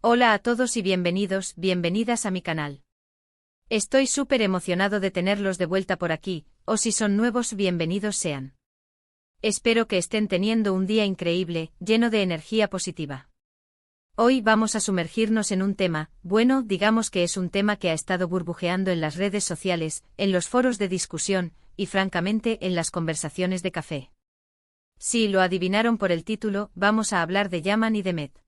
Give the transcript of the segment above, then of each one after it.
Hola a todos y bienvenidos, bienvenidas a mi canal. Estoy súper emocionado de tenerlos de vuelta por aquí, o si son nuevos, bienvenidos sean. Espero que estén teniendo un día increíble, lleno de energía positiva. Hoy vamos a sumergirnos en un tema, bueno, digamos que es un tema que ha estado burbujeando en las redes sociales, en los foros de discusión, y francamente en las conversaciones de café. Si lo adivinaron por el título, vamos a hablar de Yaman y Demet.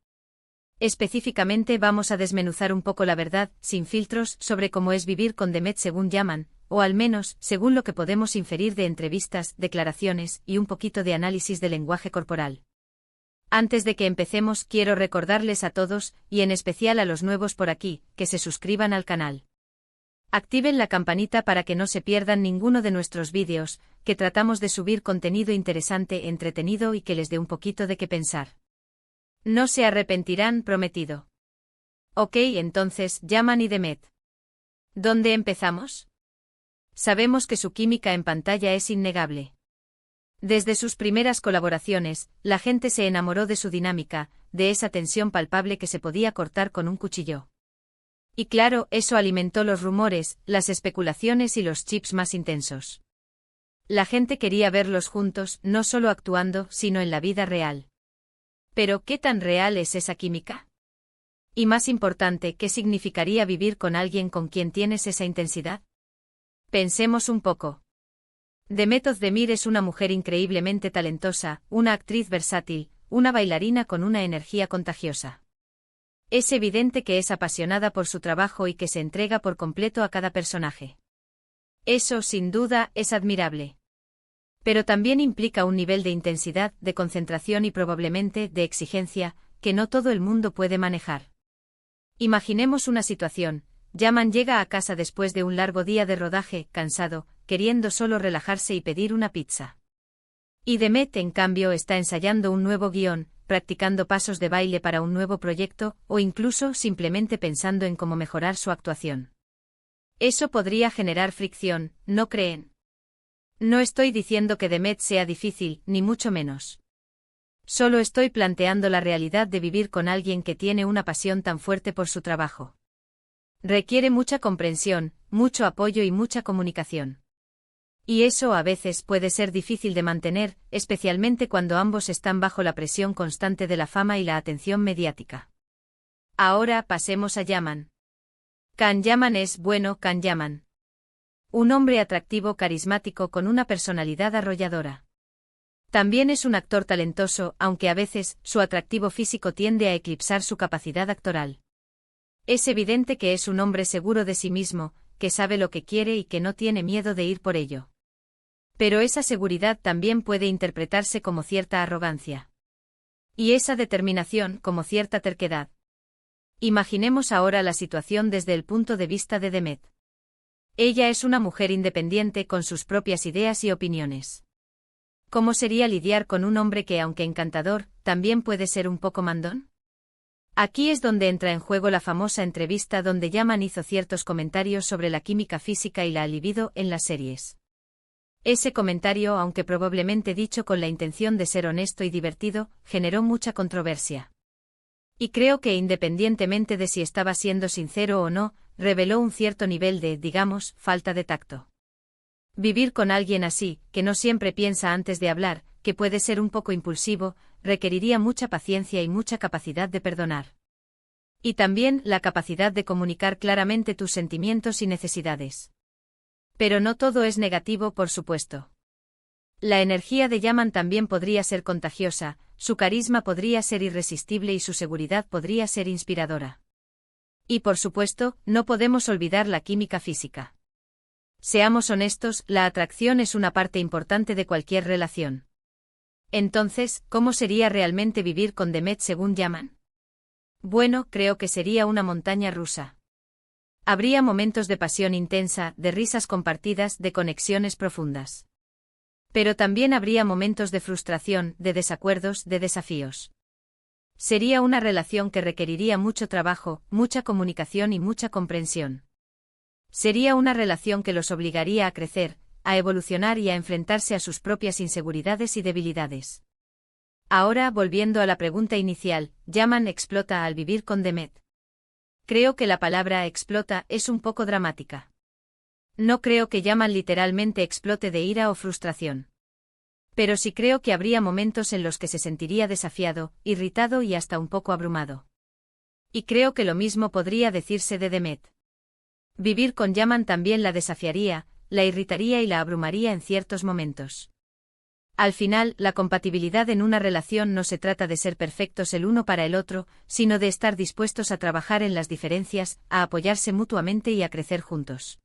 Específicamente vamos a desmenuzar un poco la verdad, sin filtros, sobre cómo es vivir con Demet según Yaman, o al menos, según lo que podemos inferir de entrevistas, declaraciones y un poquito de análisis del lenguaje corporal. Antes de que empecemos, quiero recordarles a todos, y en especial a los nuevos por aquí, que se suscriban al canal. Activen la campanita para que no se pierdan ninguno de nuestros vídeos, que tratamos de subir contenido interesante, entretenido y que les dé un poquito de qué pensar. No se arrepentirán, prometido. Ok, entonces, Yaman y Demet. ¿Dónde empezamos? Sabemos que su química en pantalla es innegable. Desde sus primeras colaboraciones, la gente se enamoró de su dinámica, de esa tensión palpable que se podía cortar con un cuchillo. Y claro, eso alimentó los rumores, las especulaciones y los chips más intensos. La gente quería verlos juntos, no solo actuando, sino en la vida real. Pero, ¿qué tan real es esa química? Y más importante, ¿qué significaría vivir con alguien con quien tienes esa intensidad? Pensemos un poco. Demet Özdemir es una mujer increíblemente talentosa, una actriz versátil, una bailarina con una energía contagiosa. Es evidente que es apasionada por su trabajo y que se entrega por completo a cada personaje. Eso, sin duda, es admirable. Pero también implica un nivel de intensidad, de concentración y probablemente de exigencia, que no todo el mundo puede manejar. Imaginemos una situación. Yaman llega a casa después de un largo día de rodaje, cansado, queriendo solo relajarse y pedir una pizza. Y Demet, en cambio, está ensayando un nuevo guión, practicando pasos de baile para un nuevo proyecto, o incluso simplemente pensando en cómo mejorar su actuación. Eso podría generar fricción, ¿no creen? No estoy diciendo que Demet sea difícil, ni mucho menos. Solo estoy planteando la realidad de vivir con alguien que tiene una pasión tan fuerte por su trabajo. Requiere mucha comprensión, mucho apoyo y mucha comunicación. Y eso a veces puede ser difícil de mantener, especialmente cuando ambos están bajo la presión constante de la fama y la atención mediática. Ahora pasemos a Yaman. Can Yaman es, bueno, Can Yaman. Un hombre atractivo, carismático con una personalidad arrolladora. También es un actor talentoso, aunque a veces, su atractivo físico tiende a eclipsar su capacidad actoral. Es evidente que es un hombre seguro de sí mismo, que sabe lo que quiere y que no tiene miedo de ir por ello. Pero esa seguridad también puede interpretarse como cierta arrogancia. Y esa determinación como cierta terquedad. Imaginemos ahora la situación desde el punto de vista de Demet. Ella es una mujer independiente con sus propias ideas y opiniones. ¿Cómo sería lidiar con un hombre que, aunque encantador, también puede ser un poco mandón? Aquí es donde entra en juego la famosa entrevista donde Yaman hizo ciertos comentarios sobre la química física y la libido en las series. Ese comentario, aunque probablemente dicho con la intención de ser honesto y divertido, generó mucha controversia. Y creo que independientemente de si estaba siendo sincero o no, reveló un cierto nivel de, digamos, falta de tacto. Vivir con alguien así, que no siempre piensa antes de hablar, que puede ser un poco impulsivo, requeriría mucha paciencia y mucha capacidad de perdonar. Y también la capacidad de comunicar claramente tus sentimientos y necesidades. Pero no todo es negativo, por supuesto. La energía de Yaman también podría ser contagiosa, su carisma podría ser irresistible y su seguridad podría ser inspiradora. Y por supuesto, no podemos olvidar la química física. Seamos honestos, la atracción es una parte importante de cualquier relación. Entonces, ¿cómo sería realmente vivir con Demet según Yaman? Bueno, creo que sería una montaña rusa. Habría momentos de pasión intensa, de risas compartidas, de conexiones profundas. Pero también habría momentos de frustración, de desacuerdos, de desafíos. Sería una relación que requeriría mucho trabajo, mucha comunicación y mucha comprensión. Sería una relación que los obligaría a crecer, a evolucionar y a enfrentarse a sus propias inseguridades y debilidades. Ahora, volviendo a la pregunta inicial, Yaman explota al vivir con Demet. Creo que la palabra explota es un poco dramática. No creo que Yaman literalmente explote de ira o frustración. Pero sí creo que habría momentos en los que se sentiría desafiado, irritado y hasta un poco abrumado. Y creo que lo mismo podría decirse de Demet. Vivir con Yaman también la desafiaría, la irritaría y la abrumaría en ciertos momentos. Al final, la compatibilidad en una relación no se trata de ser perfectos el uno para el otro, sino de estar dispuestos a trabajar en las diferencias, a apoyarse mutuamente y a crecer juntos.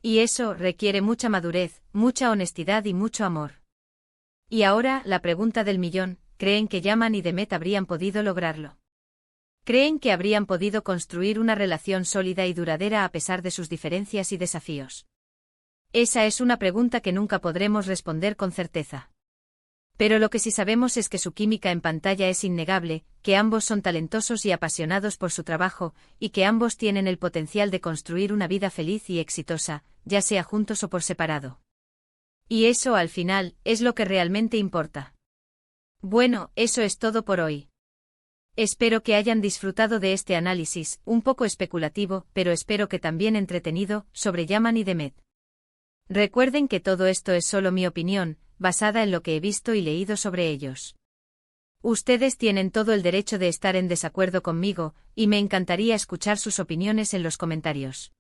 Y eso requiere mucha madurez, mucha honestidad y mucho amor. Y ahora, la pregunta del millón, ¿creen que Yaman y Demet habrían podido lograrlo? ¿Creen que habrían podido construir una relación sólida y duradera a pesar de sus diferencias y desafíos? Esa es una pregunta que nunca podremos responder con certeza. Pero lo que sí sabemos es que su química en pantalla es innegable, que ambos son talentosos y apasionados por su trabajo, y que ambos tienen el potencial de construir una vida feliz y exitosa, ya sea juntos o por separado. Y eso, al final, es lo que realmente importa. Bueno, eso es todo por hoy. Espero que hayan disfrutado de este análisis, un poco especulativo, pero espero que también entretenido, sobre Yaman y Demet. Recuerden que todo esto es solo mi opinión, basada en lo que he visto y leído sobre ellos. Ustedes tienen todo el derecho de estar en desacuerdo conmigo, y me encantaría escuchar sus opiniones en los comentarios.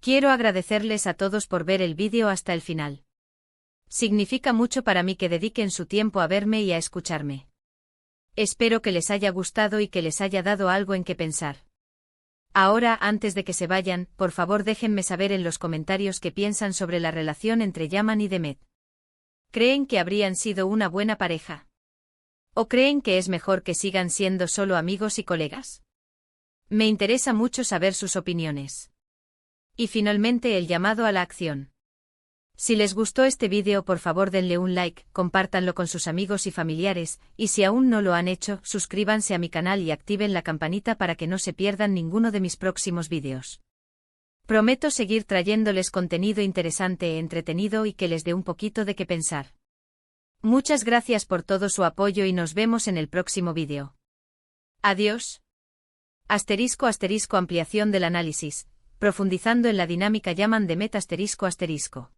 Quiero agradecerles a todos por ver el vídeo hasta el final. Significa mucho para mí que dediquen su tiempo a verme y a escucharme. Espero que les haya gustado y que les haya dado algo en qué pensar. Ahora, antes de que se vayan, por favor déjenme saber en los comentarios qué piensan sobre la relación entre Yaman y Demet. ¿Creen que habrían sido una buena pareja? ¿O creen que es mejor que sigan siendo solo amigos y colegas? Me interesa mucho saber sus opiniones. Y finalmente el llamado a la acción. Si les gustó este vídeo, por favor denle un like, compártanlo con sus amigos y familiares, y si aún no lo han hecho, suscríbanse a mi canal y activen la campanita para que no se pierdan ninguno de mis próximos vídeos. Prometo seguir trayéndoles contenido interesante, entretenido y que les dé un poquito de qué pensar. Muchas gracias por todo su apoyo y nos vemos en el próximo vídeo. Adiós. *** ampliación del análisis, profundizando en la dinámica Yaman Demet ***.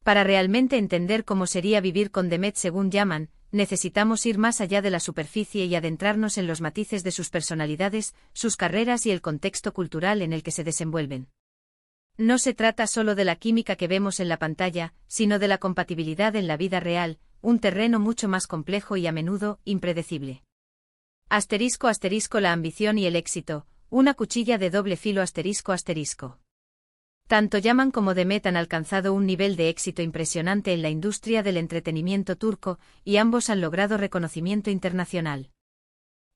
Para realmente entender cómo sería vivir con Demet según Yaman, necesitamos ir más allá de la superficie y adentrarnos en los matices de sus personalidades, sus carreras y el contexto cultural en el que se desenvuelven. No se trata solo de la química que vemos en la pantalla, sino de la compatibilidad en la vida real, un terreno mucho más complejo y a menudo impredecible. *** La ambición y el éxito, una cuchilla de doble filo ***. Tanto Yaman como Demet han alcanzado un nivel de éxito impresionante en la industria del entretenimiento turco, y ambos han logrado reconocimiento internacional.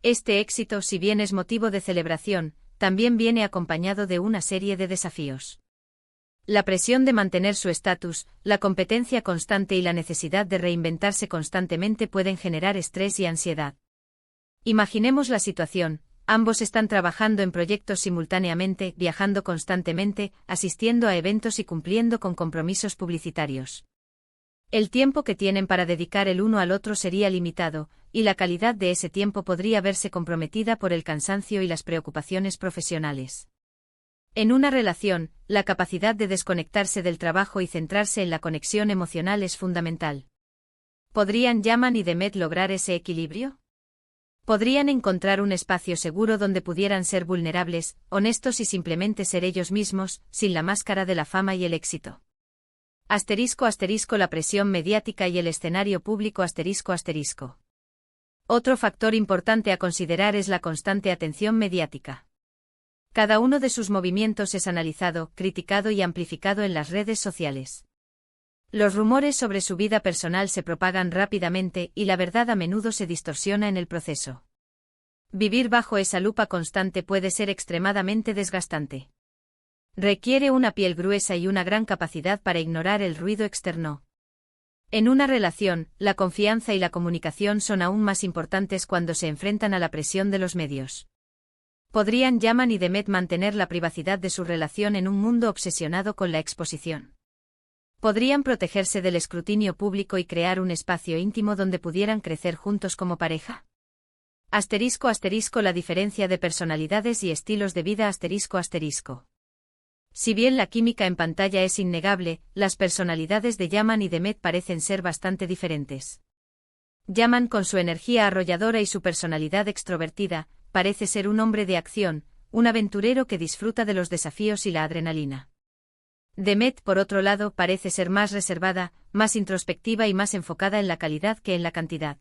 Este éxito, si bien es motivo de celebración, también viene acompañado de una serie de desafíos. La presión de mantener su estatus, la competencia constante y la necesidad de reinventarse constantemente pueden generar estrés y ansiedad. Imaginemos la situación. Ambos están trabajando en proyectos simultáneamente, viajando constantemente, asistiendo a eventos y cumpliendo con compromisos publicitarios. El tiempo que tienen para dedicar el uno al otro sería limitado, y la calidad de ese tiempo podría verse comprometida por el cansancio y las preocupaciones profesionales. En una relación, la capacidad de desconectarse del trabajo y centrarse en la conexión emocional es fundamental. ¿Podrían Yaman y Demet lograr ese equilibrio? ¿Podrían encontrar un espacio seguro donde pudieran ser vulnerables, honestos y simplemente ser ellos mismos, sin la máscara de la fama y el éxito? *** La presión mediática y el escenario público ***. Otro factor importante a considerar es la constante atención mediática. Cada uno de sus movimientos es analizado, criticado y amplificado en las redes sociales. Los rumores sobre su vida personal se propagan rápidamente y la verdad a menudo se distorsiona en el proceso. Vivir bajo esa lupa constante puede ser extremadamente desgastante. Requiere una piel gruesa y una gran capacidad para ignorar el ruido externo. En una relación, la confianza y la comunicación son aún más importantes cuando se enfrentan a la presión de los medios. ¿Podrían Yaman y Demet mantener la privacidad de su relación en un mundo obsesionado con la exposición? ¿Podrían protegerse del escrutinio público y crear un espacio íntimo donde pudieran crecer juntos como pareja? Asterisco asterisco la diferencia de personalidades y estilos de vida asterisco asterisco. Si bien la química en pantalla es innegable, las personalidades de Yaman y Demet parecen ser bastante diferentes. Yaman, con su energía arrolladora y su personalidad extrovertida, parece ser un hombre de acción, un aventurero que disfruta de los desafíos y la adrenalina. Demet, por otro lado, parece ser más reservada, más introspectiva y más enfocada en la calidad que en la cantidad.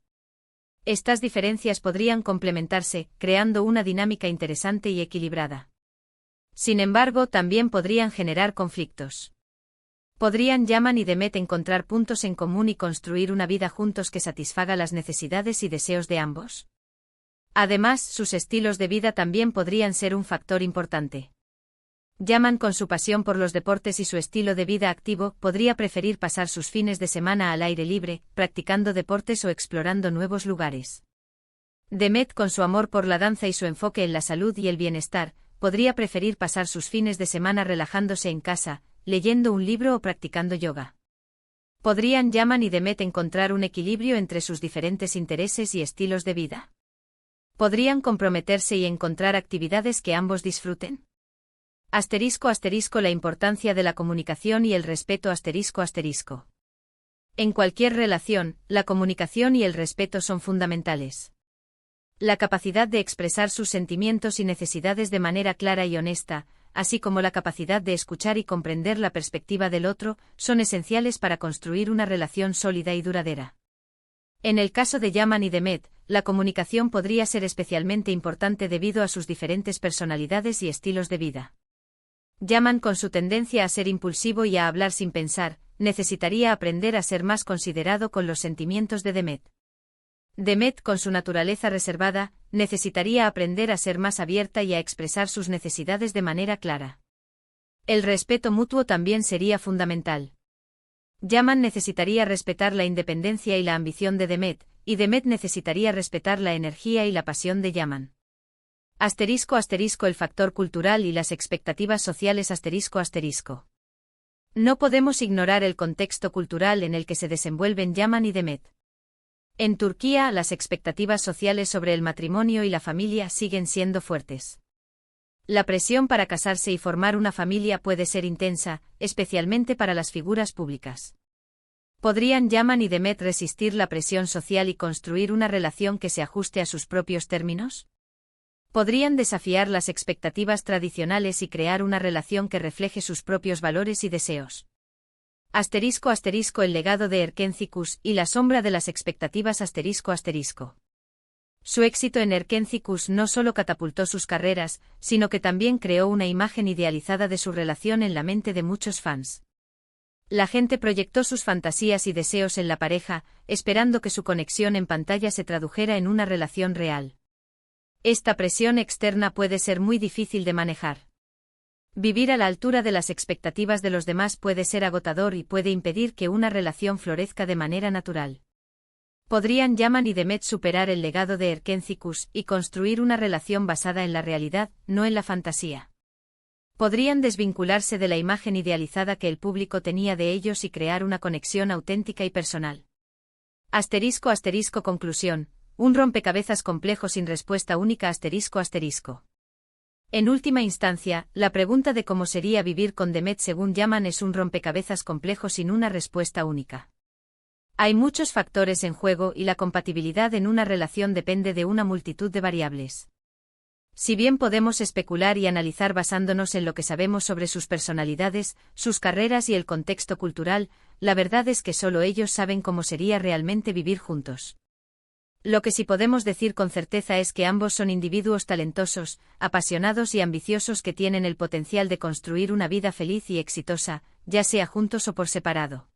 Estas diferencias podrían complementarse, creando una dinámica interesante y equilibrada. Sin embargo, también podrían generar conflictos. ¿Podrían Yaman y Demet encontrar puntos en común y construir una vida juntos que satisfaga las necesidades y deseos de ambos? Además, sus estilos de vida también podrían ser un factor importante. Yaman, con su pasión por los deportes y su estilo de vida activo, podría preferir pasar sus fines de semana al aire libre, practicando deportes o explorando nuevos lugares. Demet, con su amor por la danza y su enfoque en la salud y el bienestar, podría preferir pasar sus fines de semana relajándose en casa, leyendo un libro o practicando yoga. ¿Podrían Yaman y Demet encontrar un equilibrio entre sus diferentes intereses y estilos de vida? ¿Podrían comprometerse y encontrar actividades que ambos disfruten? Asterisco asterisco la importancia de la comunicación y el respeto asterisco asterisco. En cualquier relación, la comunicación y el respeto son fundamentales. La capacidad de expresar sus sentimientos y necesidades de manera clara y honesta, así como la capacidad de escuchar y comprender la perspectiva del otro, son esenciales para construir una relación sólida y duradera. En el caso de Yaman y Demet, la comunicación podría ser especialmente importante debido a sus diferentes personalidades y estilos de vida. Yaman, con su tendencia a ser impulsivo y a hablar sin pensar, necesitaría aprender a ser más considerado con los sentimientos de Demet. Demet, con su naturaleza reservada, necesitaría aprender a ser más abierta y a expresar sus necesidades de manera clara. El respeto mutuo también sería fundamental. Yaman necesitaría respetar la independencia y la ambición de Demet, y Demet necesitaría respetar la energía y la pasión de Yaman. Asterisco asterisco el factor cultural y las expectativas sociales asterisco asterisco. No podemos ignorar el contexto cultural en el que se desenvuelven Yaman y Demet. En Turquía, las expectativas sociales sobre el matrimonio y la familia siguen siendo fuertes. La presión para casarse y formar una familia puede ser intensa, especialmente para las figuras públicas. ¿Podrían Yaman y Demet resistir la presión social y construir una relación que se ajuste a sus propios términos? ¿Podrían desafiar las expectativas tradicionales y crear una relación que refleje sus propios valores y deseos? Asterisco asterisco el legado de Erkenci-Kuş y la sombra de las expectativas asterisco asterisco. Su éxito en Erkenci-Kuş no solo catapultó sus carreras, sino que también creó una imagen idealizada de su relación en la mente de muchos fans. La gente proyectó sus fantasías y deseos en la pareja, esperando que su conexión en pantalla se tradujera en una relación real. Esta presión externa puede ser muy difícil de manejar. Vivir a la altura de las expectativas de los demás puede ser agotador y puede impedir que una relación florezca de manera natural. ¿Podrían Yaman y Demet superar el legado de Erkenci-Kuş y construir una relación basada en la realidad, no en la fantasía? ¿Podrían desvincularse de la imagen idealizada que el público tenía de ellos y crear una conexión auténtica y personal? Asterisco asterisco conclusión, un rompecabezas complejo sin respuesta única asterisco asterisco. En última instancia, la pregunta de cómo sería vivir con Demet según Yaman es un rompecabezas complejo sin una respuesta única. Hay muchos factores en juego y la compatibilidad en una relación depende de una multitud de variables. Si bien podemos especular y analizar basándonos en lo que sabemos sobre sus personalidades, sus carreras y el contexto cultural, la verdad es que solo ellos saben cómo sería realmente vivir juntos. Lo que sí podemos decir con certeza es que ambos son individuos talentosos, apasionados y ambiciosos que tienen el potencial de construir una vida feliz y exitosa, ya sea juntos o por separado.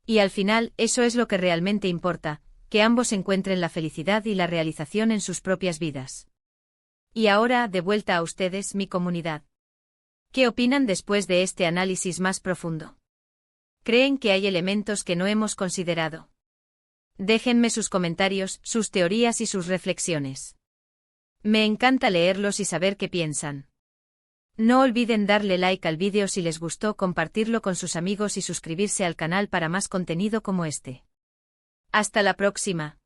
Y al final, eso es lo que realmente importa, que ambos encuentren la felicidad y la realización en sus propias vidas. Y ahora, de vuelta a ustedes, mi comunidad. ¿Qué opinan después de este análisis más profundo? ¿Creen que hay elementos que no hemos considerado? Déjenme sus comentarios, sus teorías y sus reflexiones. Me encanta leerlos y saber qué piensan. No olviden darle like al vídeo si les gustó, compartirlo con sus amigos y suscribirse al canal para más contenido como este. Hasta la próxima.